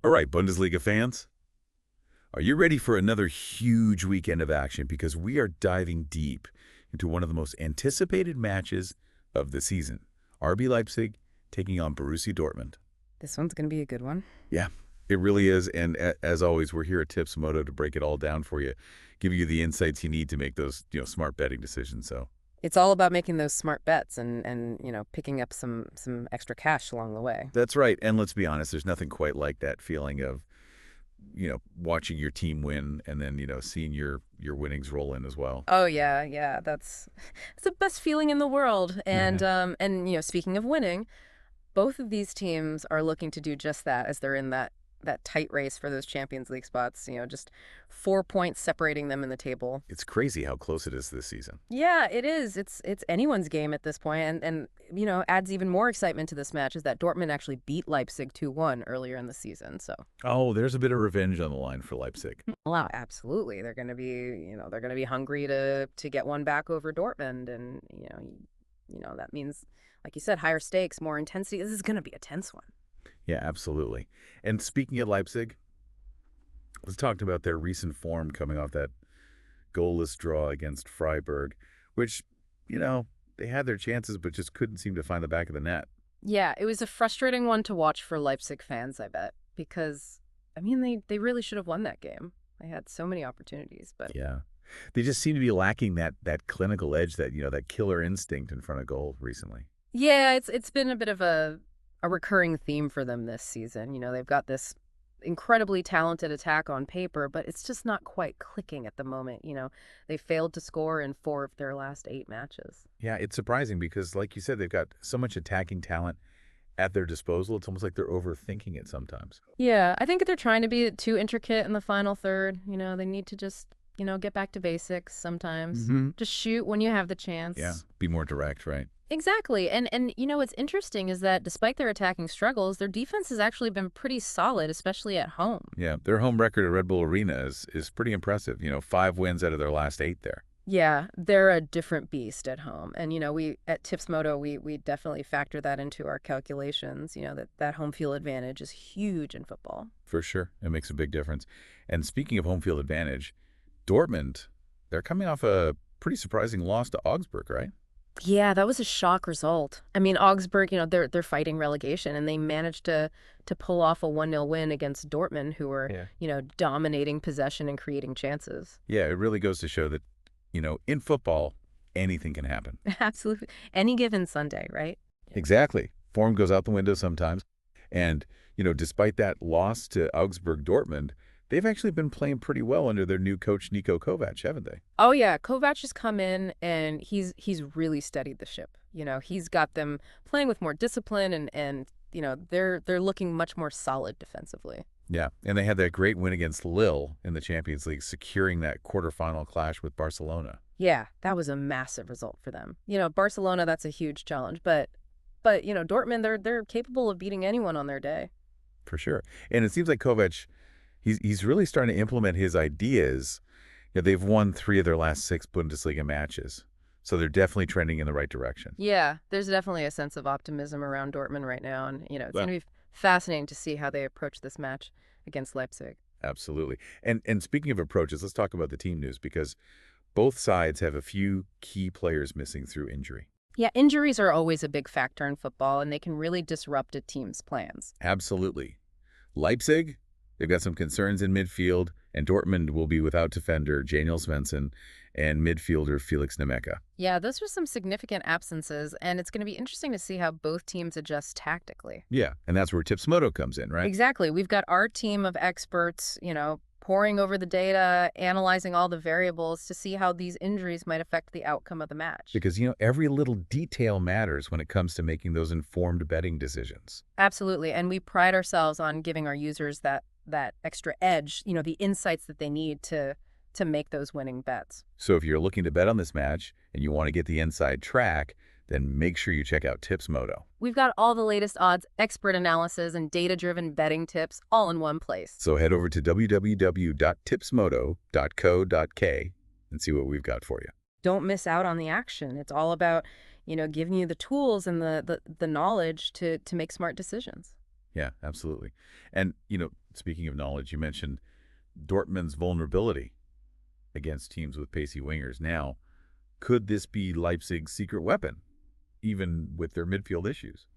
All right, Bundesliga fans, are you ready for another huge weekend of action? Because we are diving deep into one of the most anticipated matches of the season. RB Leipzig taking on Borussia Dortmund. This one's going to be a good one. Yeah, it really is. And as always, we're here at Tips Moto to break it all down for you, give you the insights you need to make those smart betting decisions. So It's all about making those smart bets and picking up some extra cash along the way. that's right. And let's be honest, there's nothing quite like that feeling of watching your team win and then seeing your winnings roll in as well. Oh yeah, that's it's the best feeling in the world. And Yeah. speaking of winning, both of these teams are looking to do just that as they're in that tight race for those Champions League spots, just 4 points separating them in the table. It's crazy how close it is this season. Yeah, it is. It's anyone's game at this point, and adds even more excitement to this match is that Dortmund actually beat Leipzig 2-1 earlier in the season. So, Oh, there's a bit of revenge on the line for Leipzig. wow, absolutely, they're going to be hungry to get one back over Dortmund, and that means, like you said, higher stakes, more intensity. This is going to be a tense one. Yeah, absolutely. And speaking of Leipzig, let's talk about their recent form coming off that goalless draw against Freiburg, which, they had their chances but just couldn't seem to find the back of the net. Yeah, it was a frustrating one to watch for Leipzig fans, I bet, because they really should have won that game. They had so many opportunities, but Yeah. They just seem to be lacking that clinical edge, that killer instinct in front of goal recently. yeah, it's been a bit of a recurring theme for them this season. They've got this incredibly talented attack on paper, but it's just not quite clicking at the moment. They failed to score in 4 of their last 8 matches. Yeah, it's surprising because, like you said, they've got so much attacking talent at their disposal. It's almost like they're overthinking it sometimes. Yeah, I think they're trying to be too intricate in the final third. They need to just, get back to basics sometimes. Mm-hmm. Just shoot when you have the chance. Yeah, be more direct, right? Exactly. And what's interesting is that despite their attacking struggles, their defense has actually been pretty solid, especially at home. Yeah, their home record at Red Bull Arena is pretty impressive. 5 wins out of their last 8 there. Yeah, they're a different beast at home. And we at Tipsmoto, we definitely factor that into our calculations, that home field advantage is huge in football. For sure, it makes a big difference. And speaking of home field advantage, Dortmund, they're coming off a pretty surprising loss to Augsburg, right? Yeah, that was a shock result. Augsburg, they're fighting relegation, and they managed to pull off a 1-0 win against Dortmund, who were, dominating possession and creating chances. Yeah, it really goes to show that, in football, anything can happen. Absolutely. Any given Sunday, right? Exactly. Form goes out the window sometimes. And, despite that loss to Augsburg Dortmund, they've actually been playing pretty well under their new coach, Niko Kovac, haven't they? Oh yeah, Kovac has come in and he's really steadied the ship. He's got them playing with more discipline and they're looking much more solid defensively. Yeah, and they had that great win against Lille in the Champions League, securing that quarterfinal clash with Barcelona. Yeah, that was a massive result for them. Barcelona, that's a huge challenge, but Dortmund, they're capable of beating anyone on their day. For sure. And it seems like Kovac, he's really starting to implement his ideas. They've won 3 of their last 6 Bundesliga matches. So they're definitely trending in the right direction. Yeah, there's definitely a sense of optimism around Dortmund right now. And, it's Well, going to be fascinating to see how they approach this match against Leipzig. absolutely. And speaking of approaches, let's talk about the team news because both sides have a few key players missing through injury. Yeah, injuries are always a big factor in football, and they can really disrupt a team's plans. Absolutely. Leipzig, they've got some concerns in midfield, and Dortmund will be without defender Daniel Svensson and midfielder Felix Nemeka. Yeah, those are some significant absences, and it's going to be interesting to see how both teams adjust tactically. Yeah, and that's where Tipsmoto comes in, right? Exactly. We've got our team of experts, poring over the data, analyzing all the variables to see how these injuries might affect the outcome of the match. Because, every little detail matters when it comes to making those informed betting decisions. Absolutely. And we pride ourselves on giving our users that extra edge, the insights that they need to make those winning bets. So if you're looking to bet on this match and you want to get the inside track, then make sure you check out Tipsmoto. We've got all the latest odds, expert analysis, and data-driven betting tips all in one place. So head over to www.tipsmoto.co.k and see what we've got for you. Don't miss out on the action. It's all about, giving you the tools and the knowledge to make smart decisions. Yeah, absolutely. And, speaking of knowledge, you mentioned Dortmund's vulnerability against teams with pacey wingers. Now, could this be Leipzig's secret weapon, even with their midfield issues?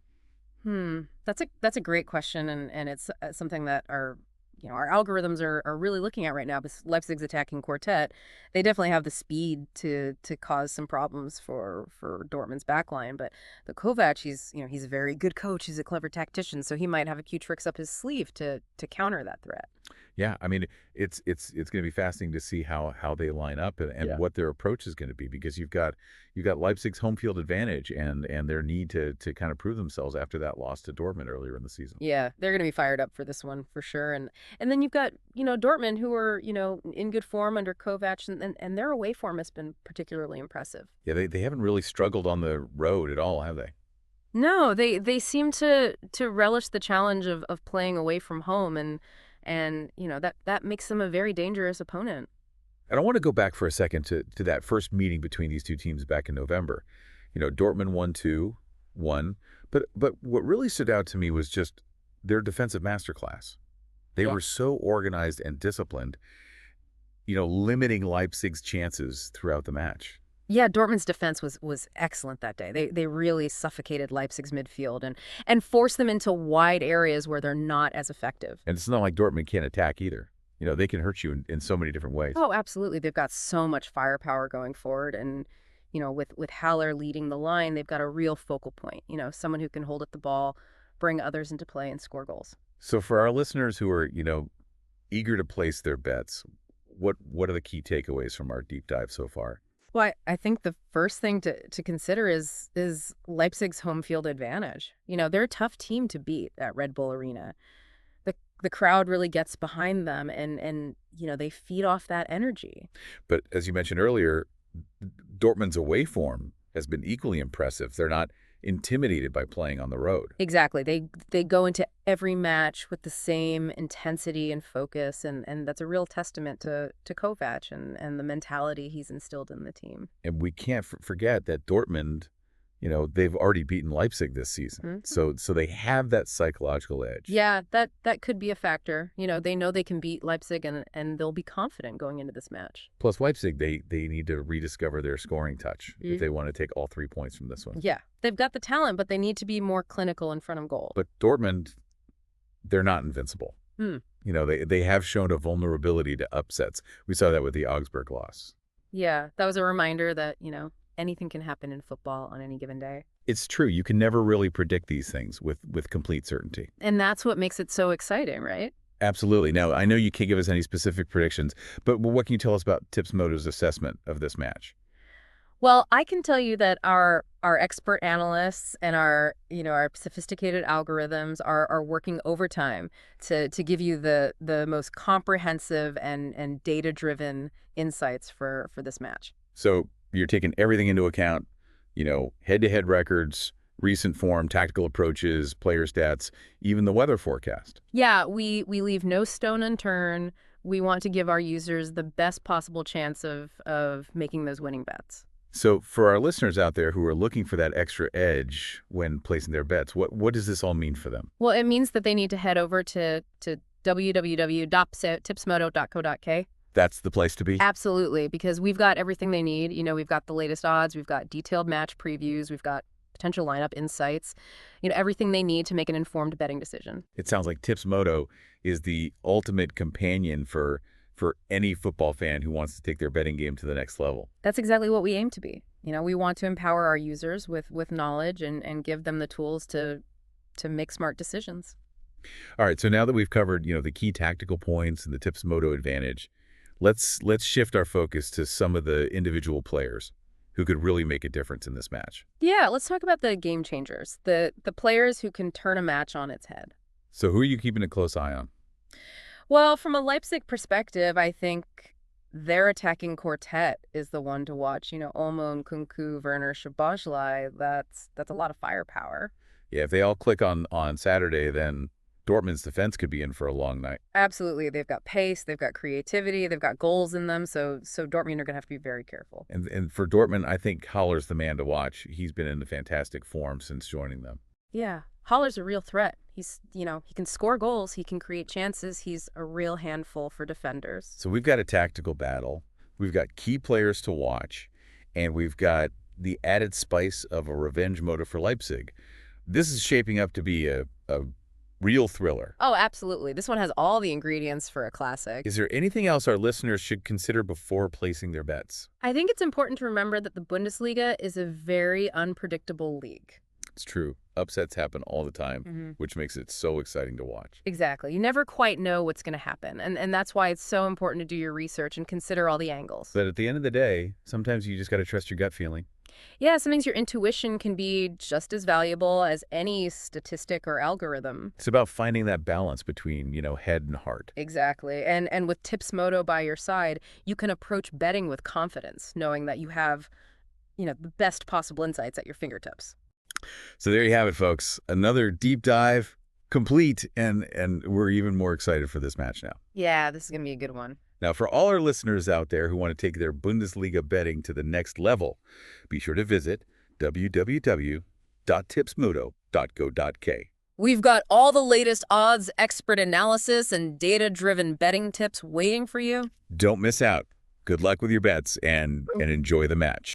That's a great question, and it's something that our algorithms are really looking at right now. Because Leipzig's attacking quartet, they definitely have the speed to cause some problems for Dortmund's backline. But the Kovac, he's a very good coach. He's a clever tactician, so he might have a few tricks up his sleeve to counter that threat. Yeah, I mean, it's going to be fascinating to see how they line up and Yeah. what their approach is going to be, because you've got Leipzig's home field advantage and their need to kind of prove themselves after that loss to Dortmund earlier in the season. Yeah, they're going to be fired up for this one for sure. And then you've got, Dortmund, who are, in good form under Kovac, and their away form has been particularly impressive. Yeah, they haven't really struggled on the road at all, have they? No, they seem to relish the challenge of playing away from home, and that makes them a very dangerous opponent. And I want to go back for a second to that first meeting between these two teams back in November. Dortmund won 2-1, but what really stood out to me was just their defensive masterclass. They Yeah. were so organized and disciplined, limiting Leipzig's chances throughout the match. Yeah, Dortmund's defense was excellent that day. They really suffocated Leipzig's midfield and forced them into wide areas where they're not as effective. And it's not like Dortmund can't attack either. They can hurt you in so many different ways. Oh, absolutely. They've got so much firepower going forward, and with Haller leading the line, they've got a real focal point. Someone who can hold up the ball, bring others into play, and score goals. So for our listeners who are, eager to place their bets, what are the key takeaways from our deep dive so far? Well, I think the first thing to consider is Leipzig's home field advantage. They're a tough team to beat at Red Bull Arena. The crowd really gets behind them, and they feed off that energy. But as you mentioned earlier, Dortmund's away form has been equally impressive. They're not intimidated by playing on the road. Exactly. They go into every match with the same intensity and focus, and that's a real testament to Kovac and the mentality he's instilled in the team. And we can't forget that Dortmund, they've already beaten Leipzig this season. Mhm. So they have that psychological edge. Yeah, that could be a factor. They know they can beat Leipzig, and they'll be confident going into this match. Plus Leipzig, they need to rediscover their scoring touch if they want to take all 3 points from this one. Yeah, they've got the talent, but they need to be more clinical in front of goal. But Dortmund, they're not invincible. They have shown a vulnerability to upsets. We saw that with the Augsburg loss. Yeah, that was a reminder that, anything can happen in football on any given day. It's true. You can never really predict these things with complete certainty. And that's what makes it so exciting, right? Absolutely. Now, I know you can't give us any specific predictions, but what can you tell us about Tips Moto's assessment of this match? Well, I can tell you that our expert analysts and our sophisticated algorithms are working overtime to give you the most comprehensive and data-driven insights for this match. So you're taking everything into account, head-to-head records, recent form, tactical approaches, player stats, even the weather forecast. Yeah, we leave no stone unturned. We want to give our users the best possible chance of making those winning bets. So for our listeners out there who are looking for that extra edge when placing their bets, what does this all mean for them? Well, it means that they need to head over to www.tipsmoto.co.k. That's the place to be? Absolutely, because we've got everything they need. We've got the latest odds, we've got detailed match previews, we've got potential lineup insights, everything they need to make an informed betting decision. It sounds like Tips Moto is the ultimate companion for any football fan who wants to take their betting game to the next level. That's exactly what we aim to be. We want to empower our users with knowledge and give them the tools to make smart decisions. All right, so now that we've covered, the key tactical points and the Tips Moto advantage, let's shift our focus to some of the individual players who could really make a difference in this match. Yeah, let's talk about the game changers, the players who can turn a match on its head. So who are you keeping a close eye on? Well, from a Leipzig perspective, I think their attacking quartet is the one to watch. Olmo, Nkunku, Werner, Szoboszlai, that's a lot of firepower. Yeah, if they all click on Saturday, then Dortmund's defense could be in for a long night. Absolutely. They've got pace, they've got creativity, they've got goals in them, so Dortmund are going to have to be very careful. And for Dortmund, I think Haller's the man to watch. He's been in fantastic form since joining them. Yeah, Haller's a real threat. He can score goals, he can create chances, he's a real handful for defenders. So we've got a tactical battle, we've got key players to watch, and we've got the added spice of a revenge motive for Leipzig. This is shaping up to be a real thriller. Oh, absolutely. This one has all the ingredients for a classic. Is there anything else our listeners should consider before placing their bets? I think it's important to remember that the Bundesliga is a very unpredictable league. It's true. Upsets happen all the time, which makes it so exciting to watch. Exactly. You never quite know what's going to happen. And that's why it's so important to do your research and consider all the angles. But at the end of the day, sometimes you just got to trust your gut feeling. Yeah, sometimes your intuition can be just as valuable as any statistic or algorithm. It's about finding that balance between, head and heart. Exactly. And with Tips Moto by your side, you can approach betting with confidence, knowing that you have, the best possible insights at your fingertips. So there you have it, folks. Another deep dive, complete, and we're even more excited for this match now. Yeah, this is going to be a good one. Now, for all our listeners out there who want to take their Bundesliga betting to the next level, be sure to visit www.tipsmoto.co.k. We've got all the latest odds, expert analysis, and data-driven betting tips waiting for you. Don't miss out. Good luck with your bets and enjoy the match.